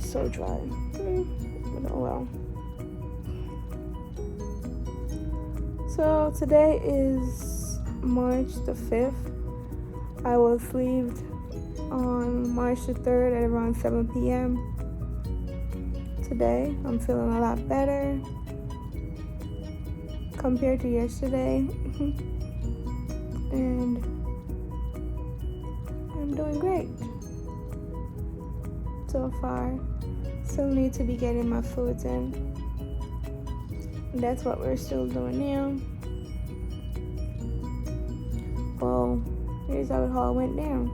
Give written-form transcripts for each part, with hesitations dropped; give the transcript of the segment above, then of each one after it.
is so dry. But oh well. So today is March the 5th. I was sleeved on March the 3rd at around 7 p.m. Today, I'm feeling a lot better compared to yesterday. And I'm doing great so far. Still need to be getting my foods in. That's what we're still doing now. Well, here's how it all went down.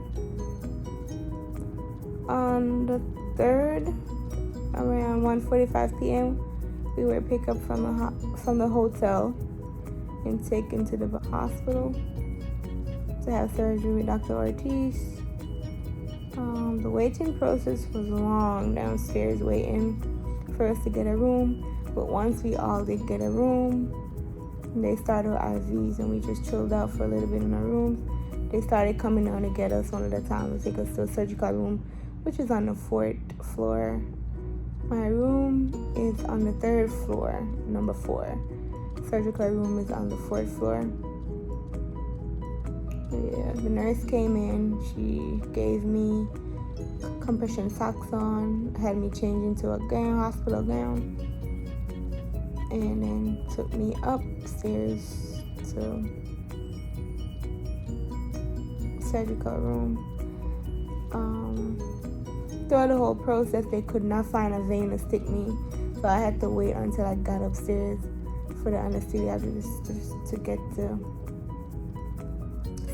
On the 3rd, around 1:45 p.m., we were picked up from the hotel and taken to the hospital to have surgery with Dr. Ortiz. The waiting process was long downstairs waiting for us to get a room, but once we all did get a room, they started with IVs and we just chilled out for a little bit in our rooms. They started coming down to get us one at a time to take us to a surgical room, which is on the 4th floor. My room is on the 3rd floor, number 4. Surgical room is on the 4th floor. Yeah, the nurse came in. She gave me compression socks on, had me change into a gown, hospital gown, and then took me upstairs to surgical room. Throughout the whole process, they could not find a vein to stick me, so I had to wait until I got upstairs for the anesthesiologist to get to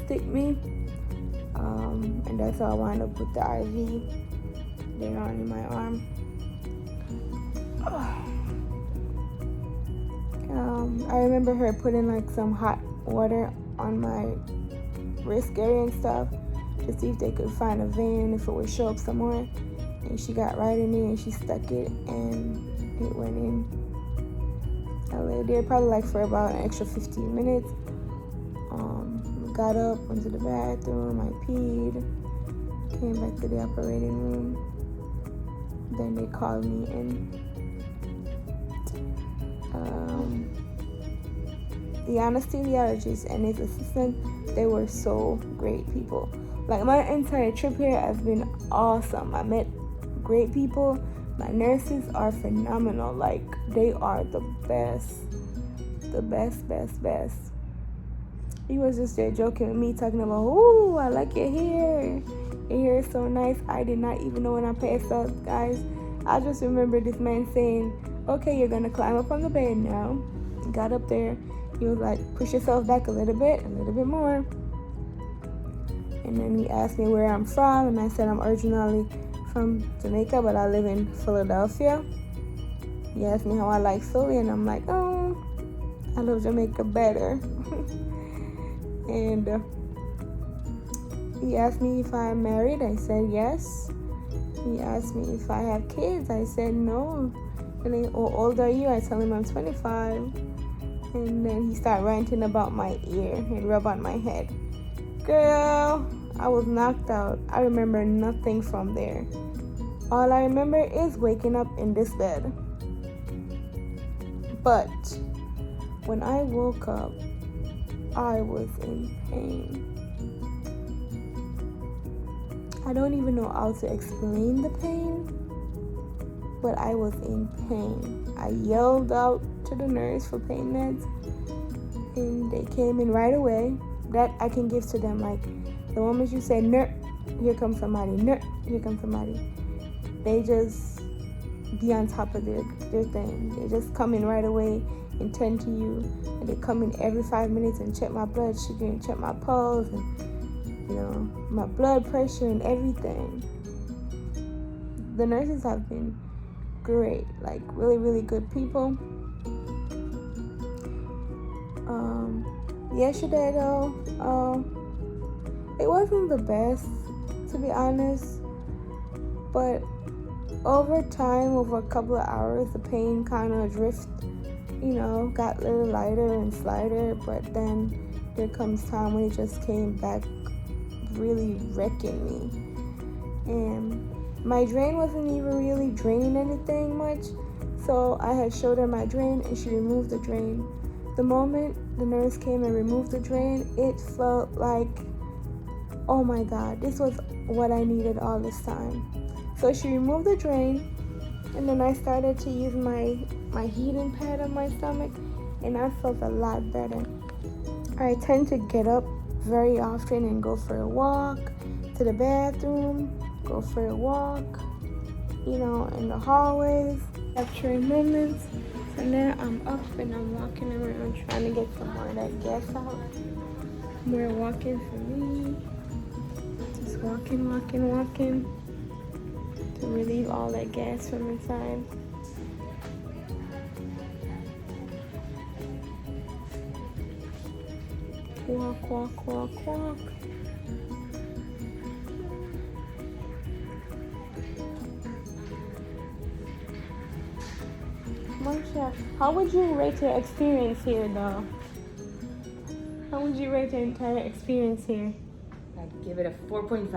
stick me. And that's how I wound up with the IV there on in my arm. I remember her putting like some hot water on my wrist area and stuff to see if they could find a vein, if it would show up somewhere. And she got right in there and she stuck it and it went in. I lay there probably like for about an extra 15 minutes. Got up, went to the bathroom, I peed, came back to the operating room. Then they called me in. The anesthesiologist and his assistant, they were so great people. Like, my entire trip here has been awesome. I met great people. My nurses are phenomenal. Like, they are the best. The best. He was just there joking with me, talking about, "Ooh, I like your hair. Your hair is so nice." I did not even know when I passed out, guys. I just remember this man saying, "Okay, you're gonna climb up on the bed now." Got up there. He was like, "Push yourself back a little bit more." And then he asked me where I'm from, and I said I'm originally from Jamaica, but I live in Philadelphia. He asked me how I like Philly, and I'm like, "Oh, I love Jamaica better." And he asked me if I'm married. I said yes. He asked me if I have kids. I said no. And then, "How old are you?" I tell him I'm 25. And then he started ranting about my ear and rub on my head. Girl, I was knocked out. I remember nothing from there. All I remember is waking up in this bed. But when I woke up, I was in pain. I don't even know how to explain the pain, but I was in pain. I yelled out to the nurse for pain meds, and they came in right away. That I can give to them. Like, the moment you say, "Nurse, here comes somebody, nurse, here comes somebody," they just be on top of their thing. They just come in right away and tend to you. And they come in every 5 minutes and check my blood sugar and check my pulse and, my blood pressure and everything. The nurses have been great, like really, really good people. Yesterday though, it wasn't the best, to be honest, but over time, over a couple of hours, the pain kind of got a little lighter and slighter, but then there comes time when it just came back really wrecking me. And my drain wasn't even really draining anything much. So I had showed her my drain and she removed the drain. The moment the nurse came and removed the drain, it felt like, oh my God, this was what I needed all this time. So she removed the drain, and then I started to use my heating pad on my stomach, and I felt a lot better. I tend to get up very often and go for a walk to the bathroom, go for a walk, you know, in the hallways, capturing moments. So now I'm up and I'm walking around trying to get some more of that gas out. More walking for me. Just walking to relieve all that gas from inside. Walk. Marsha, how would you rate your experience here, though? How would you rate your entire experience here? I'd give it a 4.5.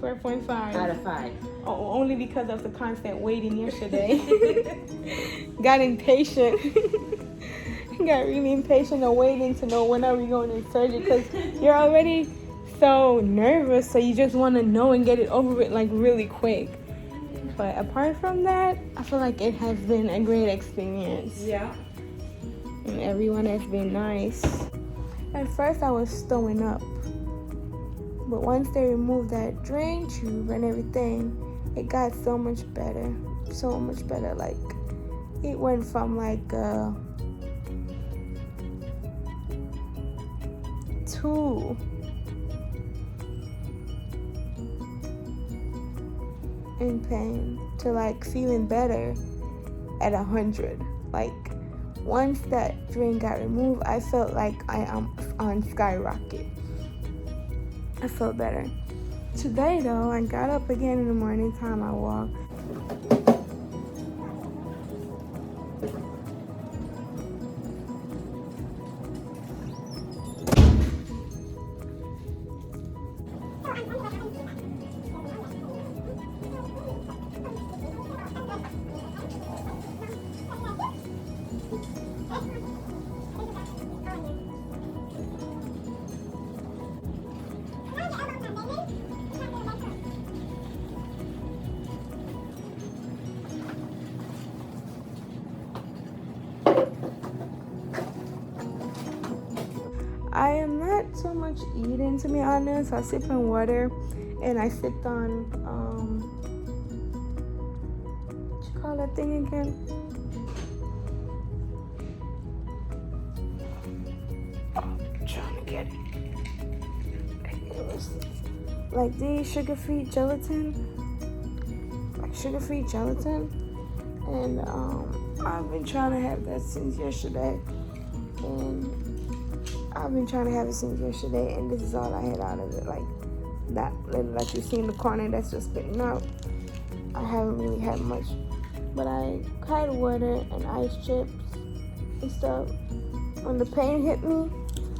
4.5 out of 5. Oh, only because of the constant waiting yesterday. Got impatient. Got really impatient of waiting to know when are we going to surgery, because you're already so nervous, so you just want to know and get it over with like really quick. But apart from that, I feel like it has been a great experience. Yeah. And everyone has been nice. At first I was throwing up, but once they removed that drain tube and everything, it got so much better. Like, it went from like 2 in pain to like feeling better at 100. Like, once that drain got removed, I felt like I am on skyrocket. I felt better. Today though, I got up again in the morning time, I walked. I am not so much eating, to be honest. I sip on water, and I sipped on what you call that thing again? Oh, I'm trying to get it. It was like the sugar-free gelatin, and I've been trying to have that since yesterday, and this is all I had out of it. Like that little, like you see in the corner, that's just spitting out. I haven't really had much, but I had water and ice chips and stuff. When the pain hit me,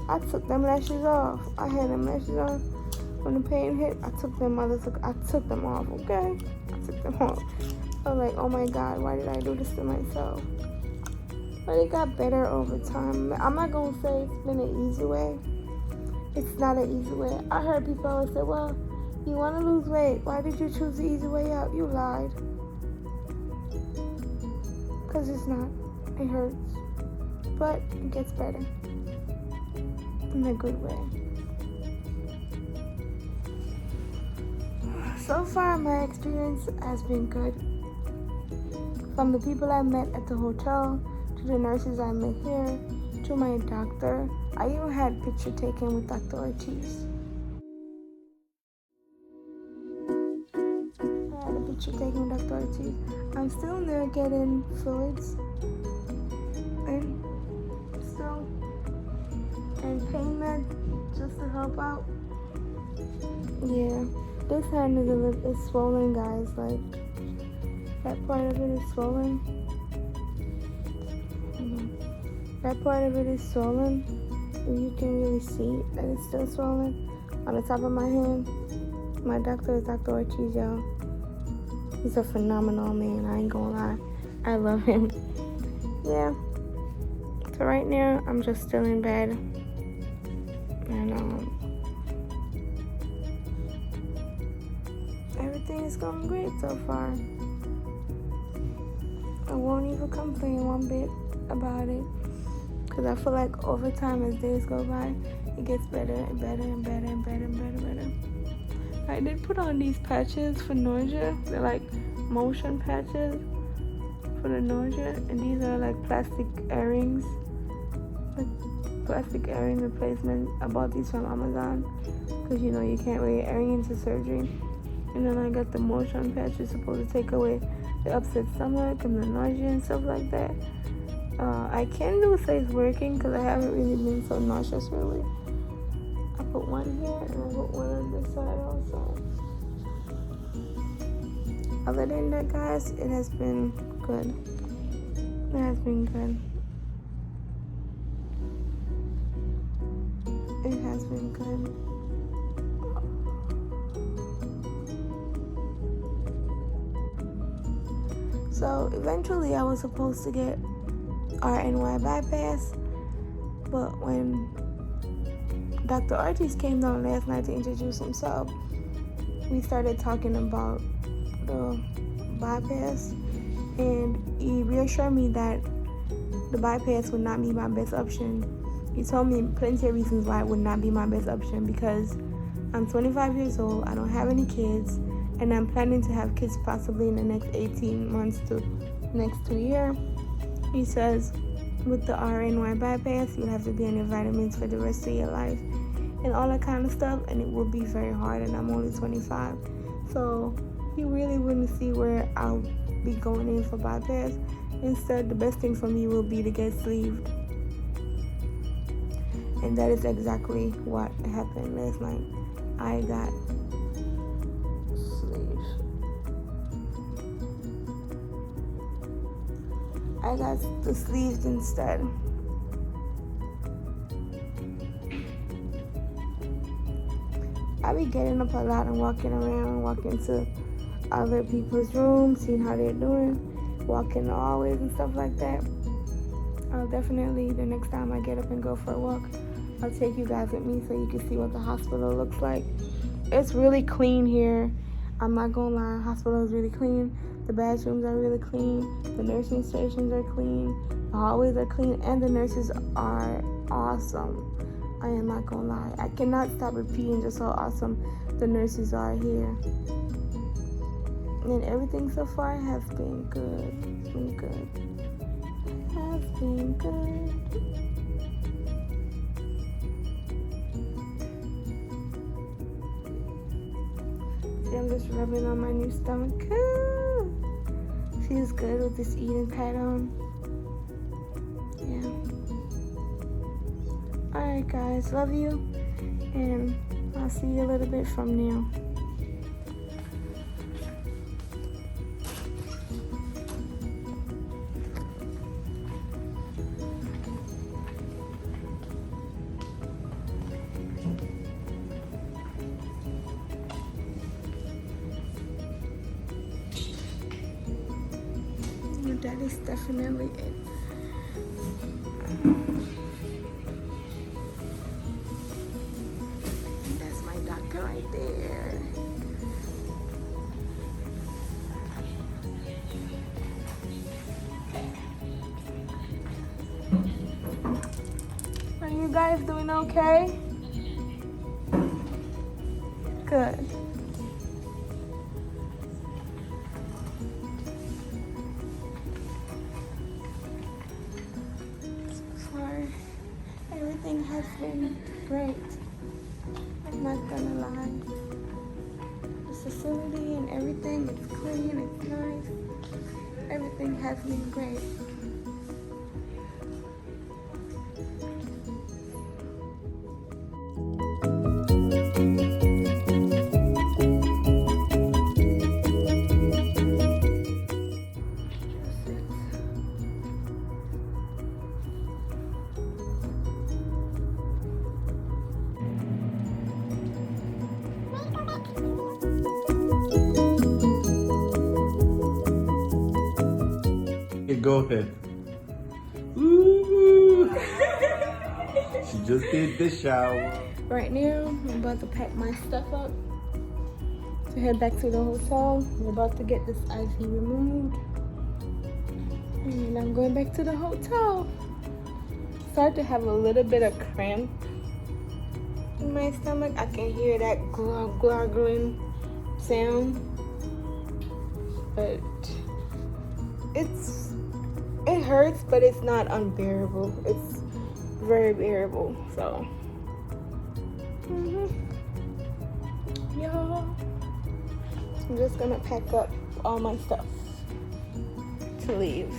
I took them lashes off. I had them lashes on. When the pain hit, I took them off, okay? I took them off. I was like, oh my God, why did I do this to myself? But it got better over time. I'm not going to say it's been an easy way. It's not an easy way. I heard people always say, well, you want to lose weight. Why did you choose the easy way out? You lied. Because it's not. It hurts. But it gets better. In a good way. So far, my experience has been good. From the people I met at the hotel, to the nurses I met here, to my doctor. I even had a picture taken with Dr. Ortiz. I'm still in there getting fluids and pain med just to help out. Yeah, this hand is swollen, guys. Like, that part of it is swollen. That part of it is swollen. You can really see that it's still swollen on the top of my hand. My doctor is Dr. Ortiz, y'all. He's a phenomenal man, I ain't gonna lie. I love him. Yeah. So right now, I'm just still in bed. And everything is going great so far. I won't even complain one bit about it. Because I feel like over time, as days go by, it gets better and better and better and better and better. I did put on these patches for nausea. They're like motion patches for the nausea. And these are like plastic earrings. Like plastic earring replacement. I bought these from Amazon. Because you know you can't wear earrings into surgery. And then I got the motion patches supposed to take away the upset stomach and the nausea and stuff like that. I can do say it's working because I haven't really been so nauseous really. I put one here and I put one on this side also. Other than that, guys, it has been good. It has been good. It has been good. So eventually I was supposed to get RNY bypass, but when Dr. Ortiz came down last night to introduce himself, we started talking about the bypass, and he reassured me that the bypass would not be my best option. He told me plenty of reasons why it would not be my best option, because I'm 25 years old, I don't have any kids, and I'm planning to have kids possibly in the next 18 months to next 2 years. He says with the RNY bypass, you'll have to be on your vitamins for the rest of your life and all that kind of stuff, and it will be very hard, and I'm only 25. So he really wouldn't see where I'll be going in for bypass. Instead, the best thing for me will be to get sleeved. And that is exactly what happened last night. I got sleeves. I got the sleeves instead. I be getting up a lot and walking around, walking to other people's rooms, seeing how they're doing, walking the hallways and stuff like that. I'll definitely, the next time I get up and go for a walk, I'll take you guys with me so you can see what the hospital looks like. It's really clean here. I'm not gonna lie, the hospital is really clean. The bathrooms are really clean. The nursing stations are clean. The hallways are clean, and the nurses are awesome. I am not gonna lie. I cannot stop repeating just how awesome the nurses are here. And everything so far has been good. It's been good. Has been good. See, I'm just rubbing on my new stomach. Feels good with this eating pad on. Yeah. Alright guys, love you, and I'll see you a little bit from now. That is definitely it. That's my doctor right there. Are you guys doing okay? Good. Everything has been great. I'm not gonna lie. The facility and everything, it's clean, it's nice. Everything has been great. Go ahead. Ooh. She just did the shower. Right now, I'm about to pack my stuff up to head back to the hotel. We're about to get this IV removed. And I'm going back to the hotel. Start to have a little bit of cramp in my stomach. I can hear that gargling sound. But it hurts, but it's not unbearable. It's very bearable. So yeah, I'm just gonna pack up all my stuff to leave.